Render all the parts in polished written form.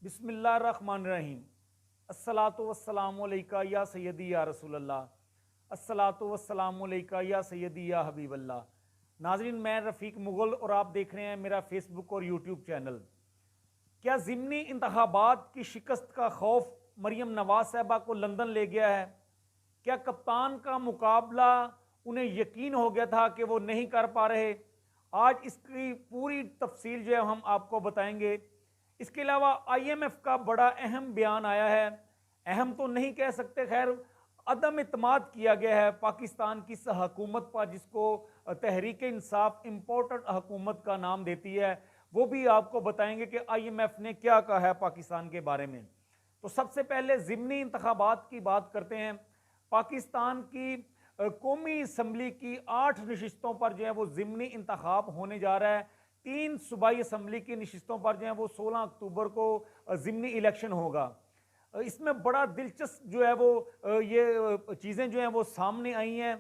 बिस्मिल्लाहिर्रहमानिर्रहीम। अस्सलातु वस्सलामु अलैका या सय्यदी या रसूलल्लाह। अस्सलातु वस्सलामु अलैका या सय्यदी या हबीबल्लाह। नाजरीन, मैं रफ़ीक मुग़ल और आप देख रहे हैं मेरा फेसबुक और यूट्यूब चैनल। क्या ज़िमनी इंतखाबात की शिकस्त का खौफ मरियम नवाज साहबा को लंदन ले गया है? क्या कप्तान का मुकाबला उन्हें यकीन हो गया था कि वो नहीं कर पा रहे? आज इसकी पूरी तफसील जो है हम आपको बताएंगे। इसके अलावा IMF का बड़ा अहम बयान आया है। अहम तो नहीं कह सकते, खैर अदम इत्माद किया गया है पाकिस्तान की इस हुकूमत पर, जिसको तहरीक इंसाफ इम्पोर्टेंट हुकूमत का नाम देती है। वो भी आपको बताएंगे कि IMF ने क्या कहा है पाकिस्तान के बारे में। तो सबसे पहले ज़िमनी इंतखाबात की बात करते हैं। पाकिस्तान की कौमी असम्बली की 8 नशिस्तों पर जो है वो ज़िमनी इंतखाब होने जा रहा है। 3 सूबाई असम्बली की नशिस्तों पर जो है वो 16 अक्टूबर को ज़िमनी इलेक्शन होगा। इसमें बड़ा दिलचस्प जो है वो ये चीज़ें जो हैं वो सामने आई हैं।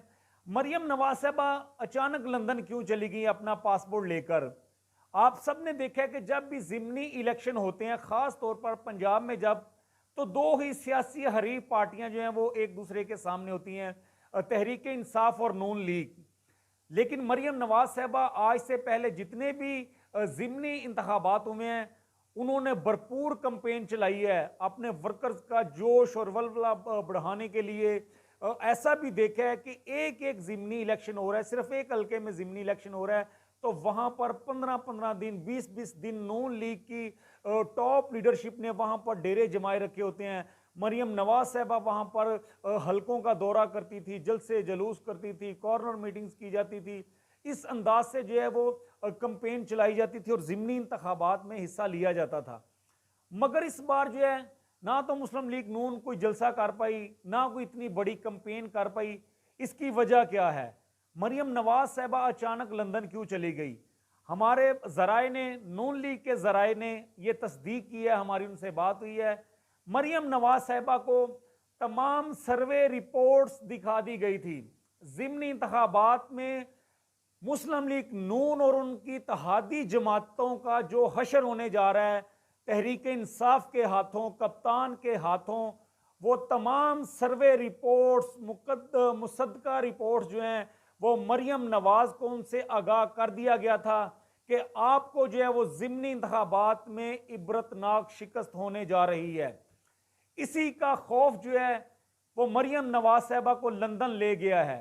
मरियम नवाज साहबा अचानक लंदन क्यों चली गई अपना पासपोर्ट लेकर? आप सब ने देखा है कि जब भी ज़िमनी इलेक्शन होते हैं, ख़ास तौर पर पंजाब में, जब तो दो ही सियासी हरीफ पार्टियां जो हैं वो एक दूसरे के सामने होती हैं, तहरीक इंसाफ और नून लीग। लेकिन मरियम नवाज साहबा आज से पहले जितने भी ज़िमनी इंतखाबात हुए हैं, उन्होंने भरपूर कंपेन चलाई है अपने वर्कर्स का जोश और वल्वला बढ़ाने के लिए। ऐसा भी देखा है कि एक एक ज़िमनी इलेक्शन हो रहा है, सिर्फ एक हल्के में ज़िमनी इलेक्शन हो रहा है तो वहां पर 15-15 दिन, 20-20 दिन नून लीग की टॉप लीडरशिप ने वहां पर डेरे जमाए रखे होते हैं। मरियम नवाज साहबा वहां पर हलकों का दौरा करती थी, जलसे जलूस करती थी, कॉर्नर मीटिंग्स की जाती थी। इस अंदाज से जो है वो कंपेन चलाई जाती थी और ज़िमनी इंतखाबात में हिस्सा लिया जाता था। मगर इस बार जो है ना तो मुस्लिम लीग नून कोई जलसा कर पाई, ना कोई इतनी बड़ी कंपेन कर पाई। इसकी वजह क्या है? मरियम नवाज साहबा अचानक लंदन क्यों चली गई? हमारे जराए ने, नून लीग के जराए ने यह तस्दीक की है, हमारी उनसे बात हुई है। मरियम नवाज साहबा को तमाम सर्वे रिपोर्ट्स दिखा दी गई थी। ज़िमनी इंतखाबात में मुस्लिम लीग नून और उनकी इत्तेहादी जमातों का जो हशर होने जा रहा है तहरीक इंसाफ के हाथों, कप्तान के हाथों, वो तमाम सर्वे रिपोर्ट्स, मुसद्दका रिपोर्ट्स जो हैं वो मरियम नवाज को उनसे आगाह कर दिया गया था कि आपको जो है वो ज़िमनी इंतखाबात में इबरतनाक शिकस्त होने जा रही है। इसी का खौफ जो है वो मरियम नवाज साहबा को लंदन ले गया है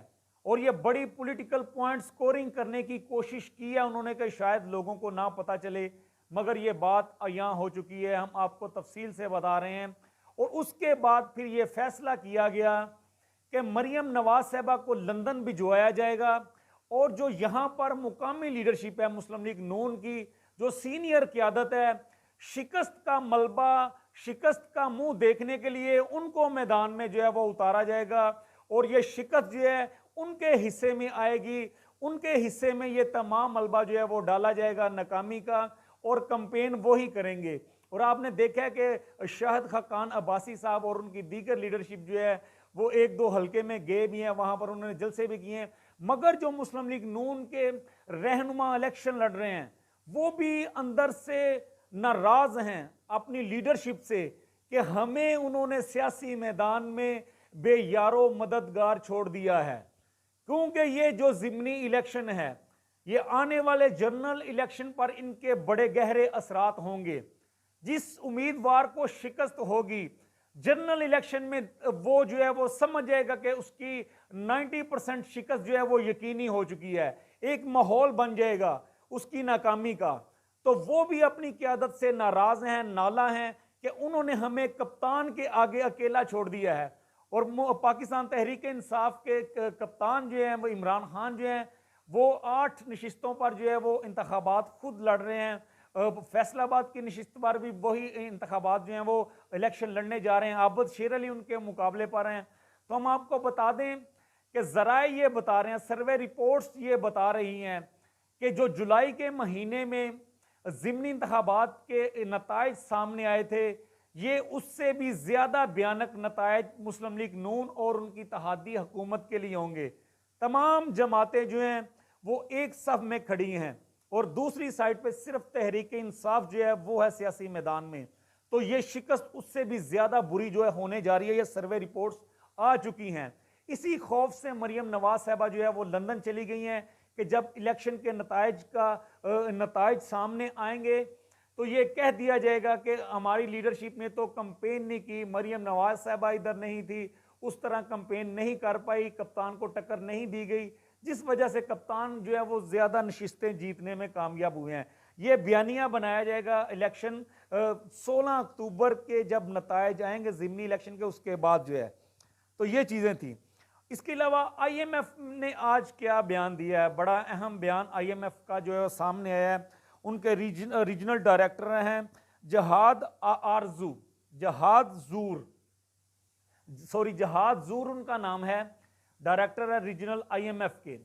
और ये बड़ी पॉलिटिकल पॉइंट स्कोरिंग करने की कोशिश की है उन्होंने कि शायद लोगों को ना पता चले, मगर ये बात अयां हो चुकी है, हम आपको तफसील से बता रहे हैं। और उसके बाद फिर ये फैसला किया गया कि मरियम नवाज साहबा को लंदन भिजवाया जाएगा और जो यहाँ पर मुकामी लीडरशिप है मुस्लिम लीग नून की, जो सीनियर क़यादत है, शिकस्त का मलबा, शिकस्त का मुंह देखने के लिए उनको मैदान में जो है वो उतारा जाएगा और ये शिकस्त जो है उनके हिस्से में आएगी। उनके हिस्से में ये तमाम मलबा जो है वो डाला जाएगा नाकामी का, और कंपेन वो ही करेंगे। और आपने देखा है कि शाहिद खाकान अब्बासी साहब और उनकी दीगर लीडरशिप जो है वो एक दो हल्के में गए भी हैं, वहां पर उन्होंने जलसे भी किए हैं। मगर जो मुस्लिम लीग नून के रहनुमा इलेक्शन लड़ रहे हैं वो भी अंदर से नाराज हैं अपनी लीडरशिप से कि हमें उन्होंने सियासी मैदान में बेयारो मददगार छोड़ दिया है। क्योंकि ये जो ज़िमनी इलेक्शन है ये आने वाले जनरल इलेक्शन पर इनके बड़े गहरे असरात होंगे। जिस उम्मीदवार को शिकस्त होगी जनरल इलेक्शन में, वो जो है वो समझ जाएगा कि उसकी 90% शिकस्त जो है वो यकीनी हो चुकी है, एक माहौल बन जाएगा उसकी नाकामी का। तो वो भी अपनी क़यादत से नाराज हैं, नाला हैं कि उन्होंने हमें कप्तान के आगे अकेला छोड़ दिया है। और पाकिस्तान तहरीक इंसाफ के कप्तान जो हैं वो इमरान खान जो हैं वो 8 नशिस्तों पर जो है वो इंतखाबात खुद लड़ रहे हैं। फैसलाबाद की नशिस्त पर भी वही इंतखाबात जो हैं वो इलेक्शन लड़ने जा रहे हैं, आबद शेर अली उनके मुकाबले पर हैं। तो हम आपको बता दें कि ज़राए ये बता रहे हैं, सर्वे रिपोर्ट्स ये बता रही हैं कि जो जुलाई के महीने में ज़िमनी इंतखाबात के नताइज सामने आए थे, ये उससे भी ज़्यादा भयानक नताइज मुस्लिम लीग नून और उनकी इत्तेहादी हुकूमत के लिए होंगे। तमाम जमातें जो हैं वो एक सफ में खड़ी हैं और दूसरी साइड पे सिर्फ तहरीक इंसाफ जो है वो है सियासी मैदान में। तो ये शिकस्त उससे भी ज्यादा बुरी जो है होने जा रही है। ये सर्वे रिपोर्ट्स आ चुकी हैं। इसी खौफ से मरियम नवाज साहबा जो है वो लंदन चली गई हैं कि जब इलेक्शन के नताइज सामने आएंगे तो ये कह दिया जाएगा कि हमारी लीडरशिप ने तो कंपेन नहीं की, मरियम नवाज साहबा इधर नहीं थी, उस तरह कंपेन नहीं कर पाई, कप्तान को टक्कर नहीं दी गई, जिस वजह से कप्तान जो है वो ज्यादा नशिस्तें जीतने में कामयाब हुए हैं। ये बयानिया बनाया जाएगा इलेक्शन 16 अक्टूबर के जब नताइज आएंगे ज़िमनी इलेक्शन के, उसके बाद जो है। तो ये चीजें थी। इसके अलावा आईएमएफ ने आज क्या बयान दिया है, बड़ा अहम बयान आईएमएफ का जो है सामने आया है। उनके रीजनल डायरेक्टर हैं जहाद जूर उनका नाम है, डायरेक्टर है रीजनल आईएमएफ के।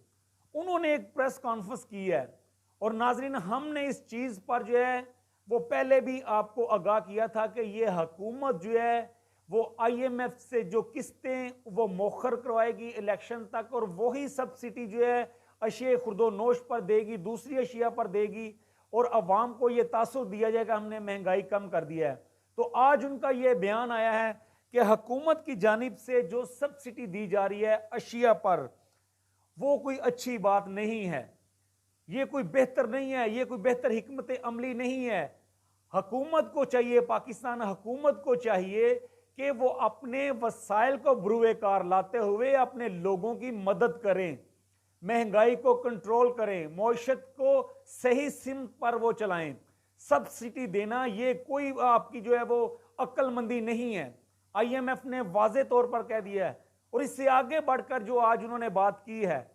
उन्होंने एक प्रेस कॉन्फ्रेंस की है और नाजरीन हमने इस चीज पर जो है वो पहले भी आपको आगाह किया था कि ये हुकूमत जो है वो आईएमएफ से जो किस्तें वो मौखर करवाएगी इलेक्शन तक, और वही सब्सिडी जो है अशिया खुर्दोनोश पर देगी, दूसरी अशिया पर देगी, और अवाम को ये तासुर दिया जाएगा हमने महंगाई कम कर दिया है। तो आज उनका ये बयान आया है कि हुकूमत की जानिब से जो सब्सिडी दी जा रही है अशिया पर वो कोई अच्छी बात नहीं है, ये कोई बेहतर नहीं है, ये कोई बेहतर हिकमत अमली नहीं है। हुकूमत को चाहिए, पाकिस्तान हुकूमत को चाहिए कि वो अपने वसाइल को बरूए कार लाते हुए अपने लोगों की मदद करें, महंगाई को कंट्रोल करें, मौशत को सही सिमत पर वो चलाएं। सब्सिडी देना ये कोई आपकी जो है वो अक्लमंदी नहीं है। आईएमएफ ने वाजे तौर पर कह दिया है। और इससे आगे बढ़कर जो आज उन्होंने बात की है,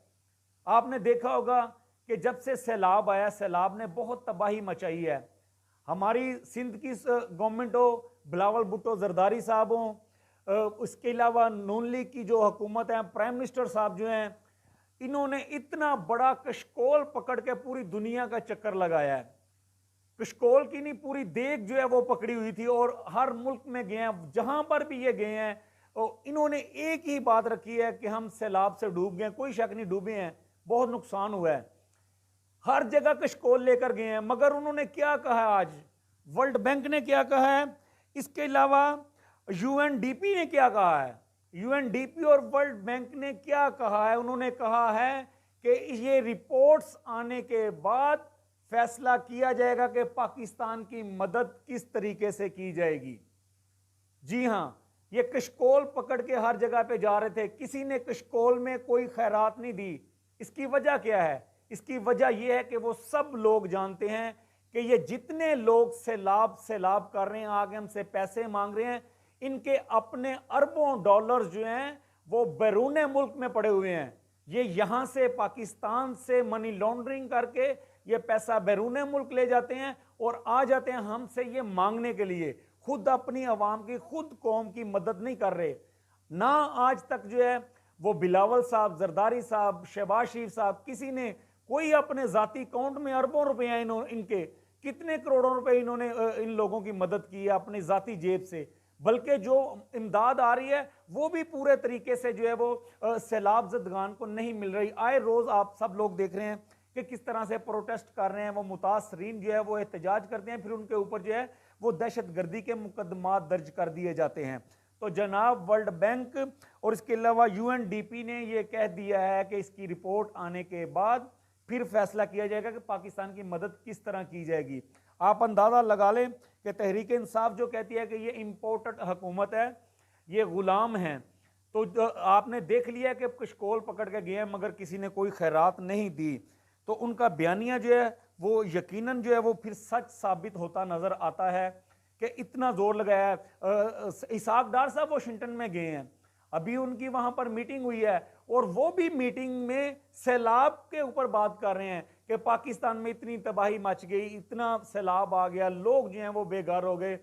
आपने देखा होगा कि जब से सैलाब आया, सैलाब ने बहुत तबाही मचाई है। हमारी सिंध की गवर्नमेंट हो, बिलावल भुट्टो जरदारी साहब हों, उसके अलावा नून लीग की जो हुकूमत है, प्राइम मिनिस्टर साहब जो हैं, इन्होंने इतना बड़ा कशकोल पकड़ के पूरी दुनिया का चक्कर लगाया है। कशकोल की नहीं, पूरी देग जो है वो पकड़ी हुई थी और हर मुल्क में गए हैं, जहां पर भी ये गए हैं और इन्होंने एक ही बात रखी है कि हम सैलाब से डूब गए। कोई शक नहीं डूबे हैं, बहुत नुकसान हुआ है, हर जगह कशकोल लेकर गए हैं। मगर उन्होंने क्या कहा आज, वर्ल्ड बैंक ने क्या कहा है, इसके अलावा यूएनडीपी ने क्या कहा है, यूएनडीपी और वर्ल्ड बैंक ने क्या कहा है, उन्होंने कहा है कि ये रिपोर्ट्स आने के बाद फैसला किया जाएगा कि पाकिस्तान की मदद किस तरीके से की जाएगी। जी हां, ये कशकोल पकड़ के हर जगह पे जा रहे थे, किसी ने कशकोल में कोई खैरात नहीं दी। इसकी वजह क्या है, इसकी वजह यह है कि वो सब लोग जानते हैं कि ये जितने लोग सैलाब कर रहे हैं, आगे हमसे पैसे मांग रहे हैं, इनके अपने अरबों डॉलर्स जो हैं वो बैरून मुल्क में पड़े हुए हैं। ये यहां से पाकिस्तान से मनी लॉन्ड्रिंग करके ये पैसा बैरून मुल्क ले जाते हैं और आ जाते हैं हमसे ये मांगने के लिए। खुद अपनी आवाम की, खुद कौम की मदद नहीं कर रहे ना। आज तक जो है वो बिलावल साहब, जरदारी साहब, शहबाज शरीफ साहब, किसी ने कोई अपने जाती अकाउंट में अरबों रुपए इनके कितने करोड़ों रुपए इन्होंने इन लोगों की मदद की है अपनी जाती जेब से। बल्कि जो इमदाद आ रही है वो भी पूरे तरीके से जो है वो सैलाब ज़दगान को नहीं मिल रही। आए रोज आप सब लोग देख रहे हैं कि किस तरह से प्रोटेस्ट कर रहे हैं, वो मुतासरीन जो है वो एहतजाज करते हैं, फिर उनके ऊपर जो है वो दहशत गर्दी के मुकदमा दर्ज कर दिए जाते हैं। तो जनाब वर्ल्ड बैंक और इसके अलावा यूएनडीपी ने ये कह दिया है कि इसकी रिपोर्ट आने के बाद फिर फैसला किया जाएगा कि पाकिस्तान की मदद किस तरह की जाएगी। आप अंदाजा लगा लें कि तहरीक इंसाफ जो कहती है कि ये इम्पोर्टेड हुकूमत है, ये गुलाम हैं, तो आपने देख लिया कि कशकोल पकड़ के गए हैं मगर किसी ने कोई खैरात नहीं दी। तो उनका बयानिया जो है वो यकीनन जो है वो फिर सच साबित होता नजर आता है कि इतना जोर लगाया है। इसाक डार साहब वाशिंगटन में गए हैं, अभी उनकी वहां पर मीटिंग हुई है और वो भी मीटिंग में सैलाब के ऊपर बात कर रहे हैं कि पाकिस्तान में इतनी तबाही मच गई, इतना सैलाब आ गया, लोग जो हैं वो बेघर हो गए।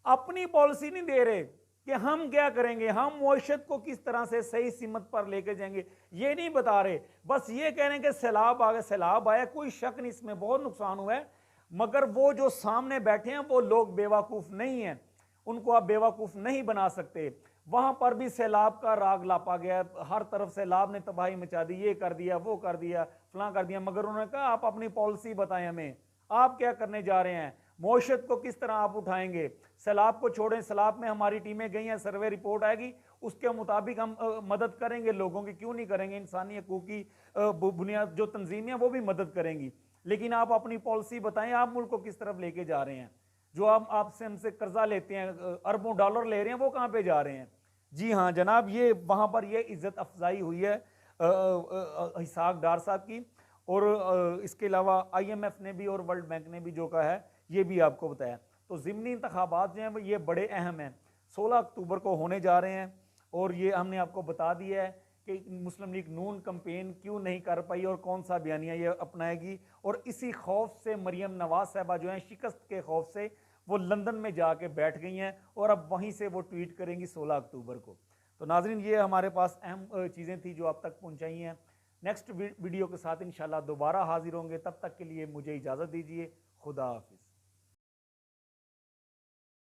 अपनी पॉलिसी नहीं दे रहे कि हम क्या करेंगे, हम मईशत को किस तरह से सही सीमत पर लेके जाएंगे, ये नहीं बता रहे। बस ये कह रहे हैं कि सैलाब आ गया, सैलाब आया, कोई शक नहीं इसमें बहुत नुकसान हुआ है, मगर वो जो सामने बैठे हैं वो लोग बेवकूफ नहीं है, उनको आप बेवकूफ नहीं बना सकते। वहां पर भी सैलाब का राग लापा गया, हर तरफ सैलाब ने तबाही मचा दी, ये कर दिया, वो कर दिया, फलां कर दिया, मगर उन्होंने कहा आप अपनी पॉलिसी बताएं हमें, आप क्या करने जा रहे हैं। मौशत को किस तरह आप उठाएंगे। सैलाब को छोड़ें, सैलाब में हमारी टीमें गई हैं, सर्वे रिपोर्ट आएगी, उसके मुताबिक हम मदद करेंगे लोगों की, क्यों नहीं करेंगे। इंसानी हकूक़ की बुनियाद जो तंजीमें हैं वो भी मदद करेंगी। लेकिन आप अपनी पॉलिसी बताएं, आप मुल्क को किस तरफ लेके जा रहे हैं। जो आप आपसे हमसे कर्जा लेते हैं, अरबों डॉलर ले रहे हैं, वो कहाँ पे जा रहे हैं। जी हाँ जनाब, ये वहाँ पर ये इज्जत अफजाई हुई है इसहाक डार साहब की, और इसके अलावा IMF ने भी और वर्ल्ड बैंक ने भी जो कहा है ये भी आपको बताया। तो ज़िमनी इंतखाबात जो हैं ये बड़े अहम हैं, 16 अक्टूबर को होने जा रहे हैं, और ये हमने आपको बता दिया है कि मुस्लिम लीग नून कंपेन क्यों नहीं कर पाई और कौन सा बयानिया ये अपनाएगी। और इसी खौफ से मरियम नवाज साहबा जो हैं, शिकस्त के खौफ से वो लंदन में जाके बैठ गई हैं, और अब वहीं से वो ट्वीट करेंगी 16 अक्टूबर को। तो नाजरीन, ये हमारे पास अहम चीज़ें थी जो आप तक पहुँचाई हैं। नेक्स्ट वीडियो के साथ इंशाल्लाह दोबारा हाजिर होंगे, तब तक के लिए मुझे इजाज़त दीजिए। खुदा हाफिज़।